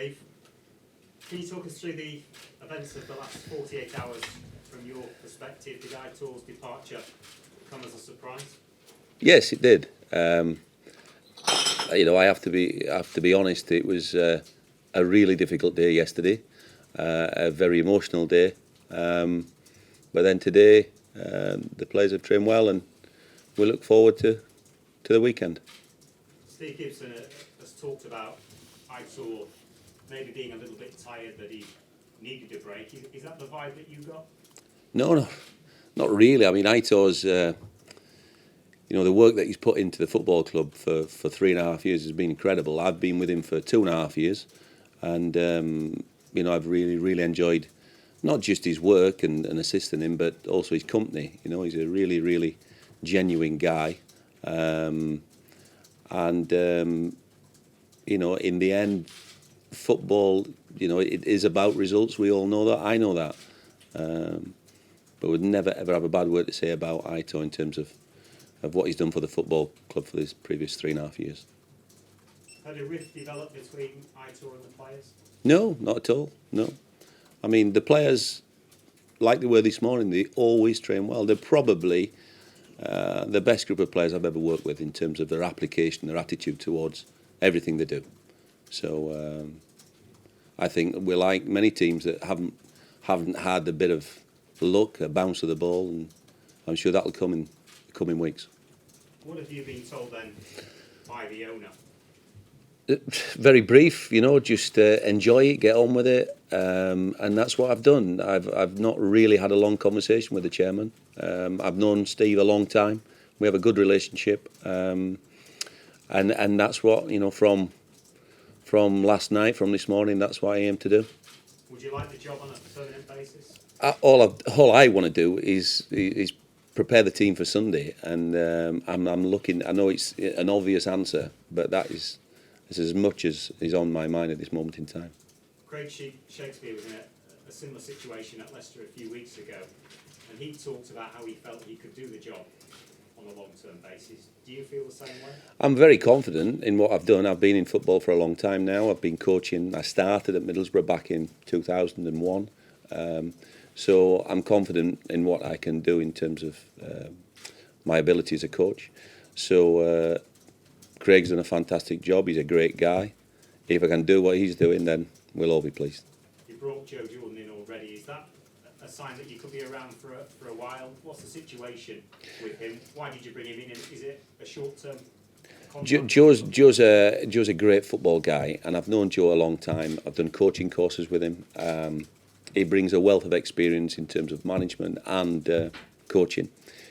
Steve. Can you talk us through the events of the last 48 hours from your perspective? Did Aitor's departure come as a surprise? Yes, it did. I have to be honest. It was a really difficult day yesterday, a very emotional day. But then today, the players have trained well, and we look forward to the weekend. Steve Gibson has talked about Aitor maybe being a little bit tired, that he needed a break. Is that the vibe that you got? No, not really. I mean, Aitor's, the work that he's put into the football club for 3.5 years has been incredible. I've been with him for 2.5 years, and I've really enjoyed not just his work and assisting him, but also his company. He's a really genuine guy, in the end, football, it is about results. We all know that. I know that. But we'd never ever have a bad word to say about Aitor in terms of what he's done for the football club for this previous 3.5 years. Had a rift develop between Aitor and the players? No, not at all. No. I mean, the players, like they were this morning, they always train well. They're probably the best group of players I've ever worked with in terms of their application, their attitude towards everything they do. So I think we're like many teams that haven't had a bit of luck, a bounce of the ball, and I'm sure that'll come in the coming weeks. What have you been told then by the owner? Very brief, just enjoy it, get on with it, and that's what I've done. I've not really had a long conversation with the chairman. I've known Steve a long time. We have a good relationship, and that's what from last night, from this morning. That's what I aim to do. Would you like the job on a permanent basis? All I want to do is prepare the team for Sunday, and I'm looking. I know it's an obvious answer, but that is as much as is on my mind at this moment in time. Craig Shakespeare was in a similar situation at Leicester a few weeks ago, and he talked about how he felt he could do the job on a long-term basis. Do you feel the same way? I'm very confident in what I've done. I've been in football for a long time now. I've been coaching. I started at Middlesbrough back in 2001. So I'm confident in what I can do in terms of my ability as a coach. So Craig's done a fantastic job. He's a great guy. If I can do what he's doing, then we'll all be pleased. You brought Joe Jordan in already. Is that a sign that you could be around for a while? What's the situation with him? Why did you bring him in? Is it a short-term contract? Joe's a great football guy, and I've known Joe a long time. I've done coaching courses with him. He brings a wealth of experience in terms of management and coaching.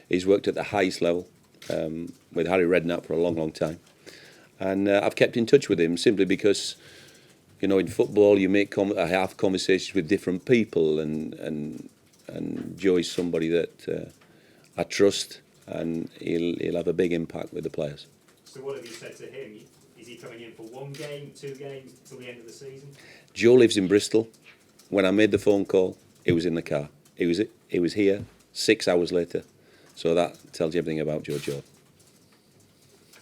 He's worked at the highest level with Harry Redknapp for a long time. And I've kept in touch with him simply because, in football you have conversations with different people, and Joe is somebody that I trust, and he'll have a big impact with the players. So what have you said to him? Is he coming in for 1 game, 2 games till the end of the season? Joe lives in Bristol. When I made the phone call, he was in the car. He was here 6 hours later. So that tells you everything about Joe.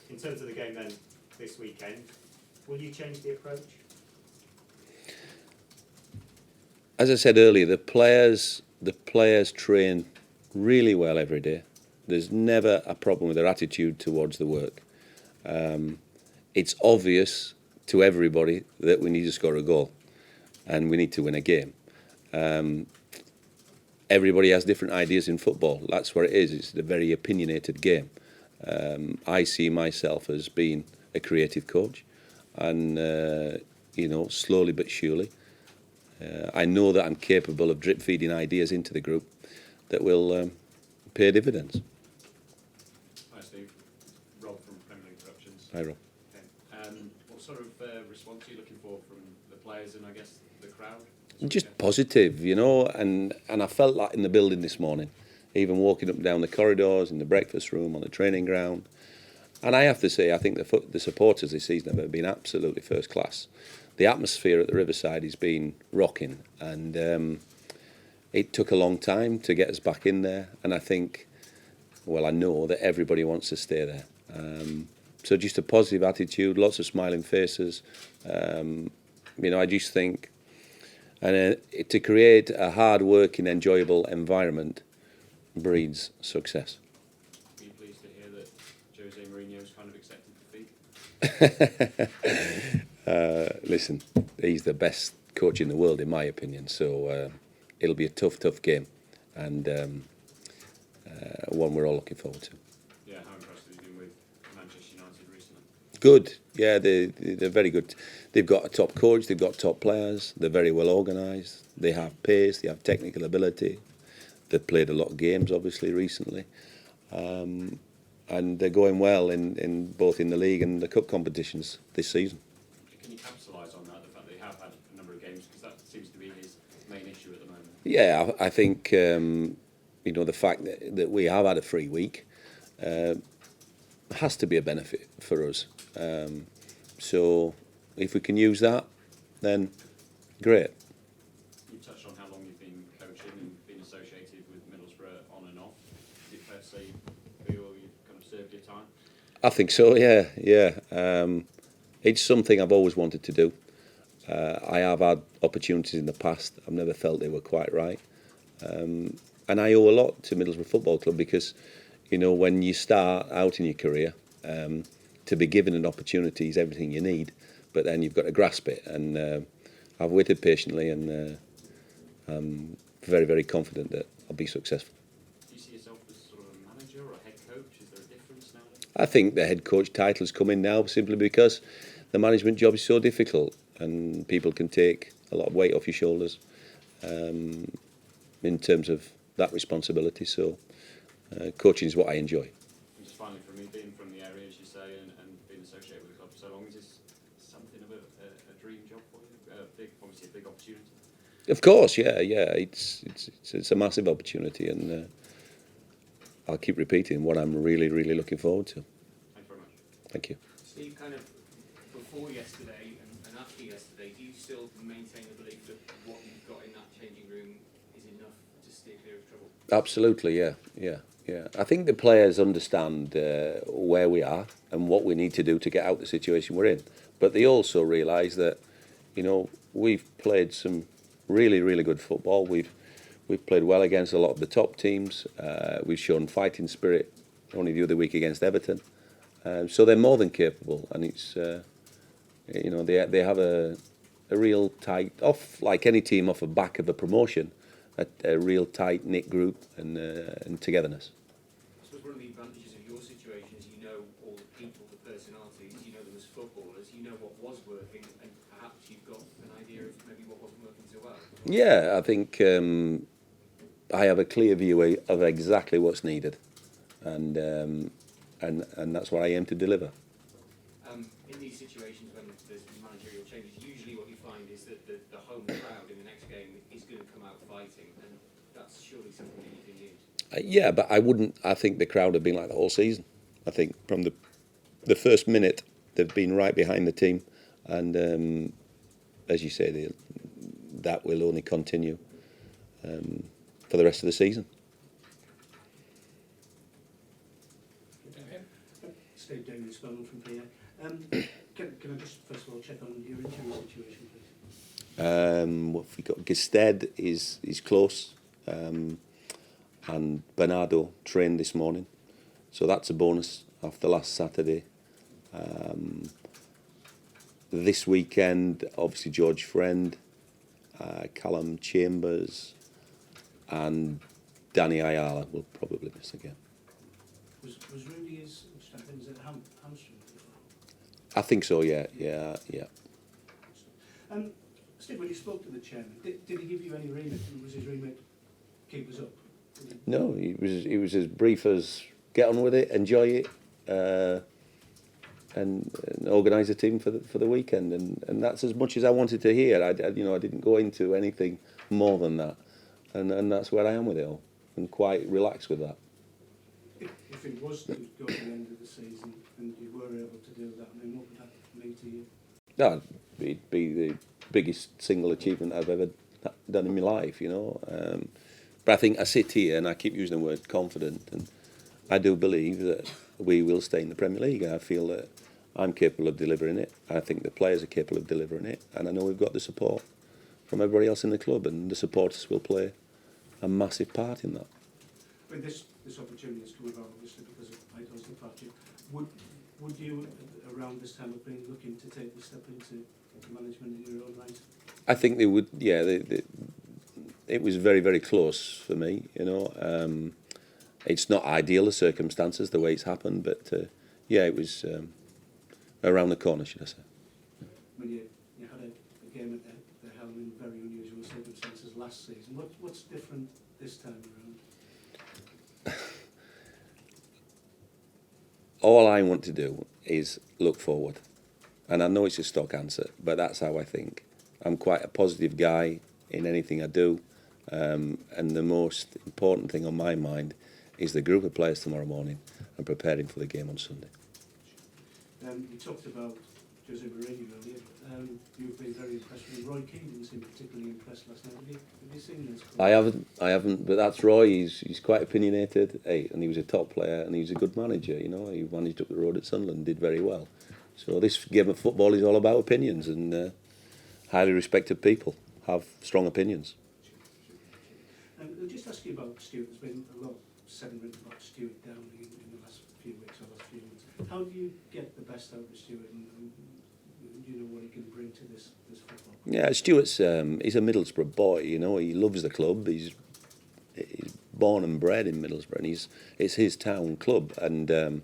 In terms of the game then this weekend, will you change the approach? As I said earlier, the players train really well every day. There's never a problem with their attitude towards the work. It's obvious to everybody that we need to score a goal and we need to win a game. Everybody has different ideas in football. That's what it is. It's a very opinionated game. I see myself as being a creative coach, and slowly but surely, I know that I'm capable of drip feeding ideas into the group that will pay dividends. Hi Steve, Rob from Premier League Productions. Hi Rob. What sort of response are you looking for from the players and I guess the crowd? Just positive, and I felt that in the building this morning, even walking up and down the corridors, in the breakfast room, on the training ground. And I have to say, I think the supporters this season have been absolutely first class. The atmosphere at the Riverside has been rocking, and it took a long time to get us back in there. And I think, I know that everybody wants to stay there. So just a positive attitude, lots of smiling faces. I just think, and to create a hard-working, enjoyable environment breeds success. Are you pleased to hear that Jose Mourinho's kind of accepted defeat? Listen, he's the best coach in the world, in my opinion. So it'll be a tough game, and one we're all looking forward to. Yeah, how impressed have you been with Manchester United recently? Good, yeah, they're very good. They've got a top coach, they've got top players, they're very well organised, they have pace, they have technical ability. They've played a lot of games, obviously, recently. And they're going well in both in the league and the cup competitions this season. Can you capitalise on that, the fact that they have had a number of games, because that seems to be his main issue at the moment? Yeah, I think the fact that we have had a free week has to be a benefit for us. So if we can use that, then great. You touched on how long you've been coaching and been associated with Middlesbrough on and off. Is it fair to say you feel you've kind of served your time? I think so, yeah. It's something I've always wanted to do. I have had opportunities in the past. I've never felt they were quite right. And I owe a lot to Middlesbrough Football Club because, when you start out in your career, to be given an opportunity is everything you need, but then you've got to grasp it. And I've waited patiently, and I'm very, very confident that I'll be successful. Do you see yourself as sort of a manager or a head coach? Is there a difference nowadays? I think the head coach title's come in now simply because the management job is so difficult and people can take a lot of weight off your shoulders in terms of that responsibility. So coaching is what I enjoy. And just finally, for me, being from the area, as you say, and being associated with the club for so long, is this something of a dream job for you? Obviously a big opportunity. Of course, yeah. It's a massive opportunity, and I'll keep repeating what I'm really, really looking forward to. Thank you very much. Thank you. Steve, kind of before yesterday and after yesterday, do you still maintain the belief that what you've got in that changing room is enough to steer clear of trouble? Absolutely, yeah. I think the players understand where we are and what we need to do to get out of the situation we're in. But they also realise that, we've played some really, really good football. We've played well against a lot of the top teams. We've shown fighting spirit only the other week against Everton. So they're more than capable, and it's they have a real tight, like any team off the back of a promotion, a real tight knit group and togetherness. I suppose one of the advantages of your situation is you know all the people, the personalities, you know them as footballers, you know what was working, and perhaps you've got an idea of maybe what wasn't working so well. Yeah, I think I have a clear view of exactly what's needed, and that's what I aim to deliver. In these situations when there's managerial changes, usually what you find is that the home crowd in the next game is going to come out fighting, and that's surely something that you can use. Yeah, but I think the crowd have been like the whole season. I think from the first minute they've been right behind the team, and as you say, that will only continue for the rest of the season. Steve Davis from PA. Can I just first of all check on your injury situation, please? What have we got? Gested is close, and Bernardo trained this morning, so that's a bonus after last Saturday. This weekend, obviously George Friend, Callum Chambers, and Danny Ayala will probably miss again. Was Rudy's is it hamstring? I think so. Yeah. Steve, when you spoke to the chairman, did he give you any remit? Was his remit keep us up? No, he was as brief as get on with it, enjoy it, and organise a team for the weekend, and that's as much as I wanted to hear. I didn't go into anything more than that, and that's where I am with it all, and quite relaxed with that. If it was to go to the end of the season and you were able to do that, I mean, what would that mean to you? No, it'd be the biggest single achievement I've ever done in my life, But I think I sit here and I keep using the word confident, and I do believe that we will stay in the Premier League. I feel that I'm capable of delivering it. I think the players are capable of delivering it, and I know we've got the support from everybody else in the club, and the supporters will play a massive part in that. When this opportunity has come about, obviously because of Michael's departure, would you, around this time, have been looking to take the step into management in your own right? I think they would. Yeah, it was very, very close for me. You know, it's not ideal the circumstances the way it's happened, but yeah, it was around the corner, should I say? When you had a game at the Helm in very unusual circumstances last season, what's different this time around? All I want to do is look forward. And I know it's a stock answer, but that's how I think. I'm quite a positive guy in anything I do. And the most important thing on my mind is the group of players tomorrow morning and preparing for the game on Sunday. You talked about Jose Mourinho earlier. You've been very impressed with him. Roy Keane didn't seem particularly impressed last night. Have you seen this? I haven't, but that's Roy. He's quite opinionated, and he was a top player, and he was a good manager. You know, he managed up the road at Sunderland, did very well. So this game of football is all about opinions, and highly respected people have strong opinions. I'll just ask you about Stuart. There's been a lot said and written about Stuart Downing in the last few weeks or last few months. How do you get the best out of Stuart, and do you know what he can bring to this football? Yeah, Stuart's he's a Middlesbrough boy. You know, he loves the club. He's born and bred in Middlesbrough, and it's his town club, and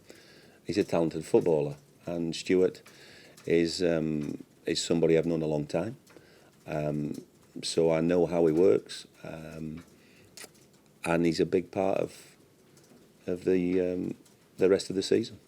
he's a talented footballer. And Stuart is somebody I've known a long time, so I know how he works, and he's a big part of the rest of the season.